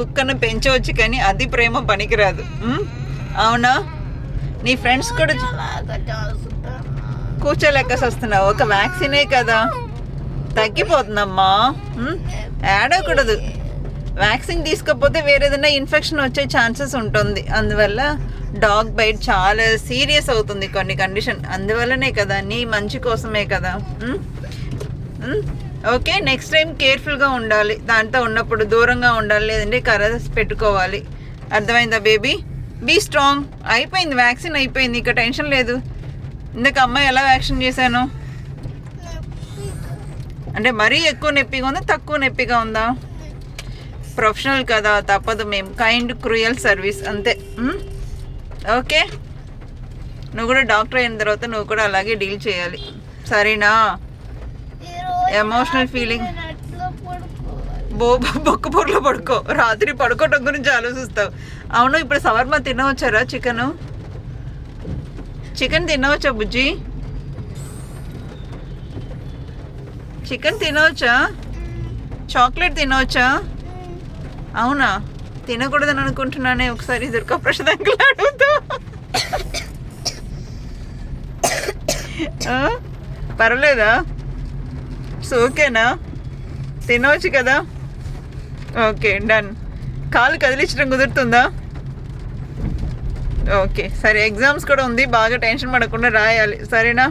కుక్కను పెంచవచ్చు కానీ అది ప్రేమ పనికిరాదు. అవునా? నీ ఫ్రెండ్స్ కూడా కూర్చోలేక వస్తున్నావు. ఒక వ్యాక్సినే కదా, తగ్గిపోతుందమ్మా. ఏడకూడదు. వ్యాక్సిన్ తీసుకోకపోతే వేరే ఏదైనా ఇన్ఫెక్షన్ వచ్చే ఛాన్సెస్ ఉంటుంది. అందువల్ల డాగ్ బైట్ చాలా సీరియస్ అవుతుంది కొన్ని కండిషన్. అందువల్లనే కదా, నీ మంచి కోసమే కదా. ఓకే, నెక్స్ట్ టైం కేర్ఫుల్గా ఉండాలి. దాంతో ఉన్నప్పుడు దూరంగా ఉండాలి, లేదంటే కర్రస్ పెట్టుకోవాలి. అర్థమైందా బేబీ? Be strong. అయిపోయింది, వ్యాక్సిన్ అయిపోయింది, ఇక టెన్షన్ లేదు. ఇందాక అమ్మాయి ఎలా వ్యాక్సిన్ చేశాను అంటే మరీ ఎక్కువ నొప్పిగా ఉందా, తక్కువ నొప్పిగా ఉందా? ప్రొఫెషనల్ కదా, తప్పదు. మేము కైండ్ క్రూయల్ సర్వీస్ అంతే. ఓకే, నువ్వు కూడా డాక్టర్ అయిన తర్వాత నువ్వు కూడా అలాగే డీల్ చేయాలి, సరేనా? ఎమోషనల్ ఫీలింగ్ బొక్క పొరలో పడుకో. రాత్రి పడుకోవటం గురించి ఆలోచిస్తావు. అవును, ఇప్పుడు షవర్మా తినవచ్చారా? చికెన్ తినవచ్చా బుజ్జి? చికెన్ తినవచ్చా? చాక్లెట్ తినవచ్చా? అవునా? తినకూడదని అనుకుంటున్నానే. ఒకసారి దుర్గాప్రసాద్ అంకుల్ అడుగుతా. పర్వాలేదా? ఓకేనా? తినవచ్చు కదా? Okay, done. కాలు కదిలించడం కుదురుతుందా? ఓకే, సరే. ఎగ్జామ్స్ కూడా ఉంది, బాగా టెన్షన్ పడకుండా రాయాలి, సరేనా?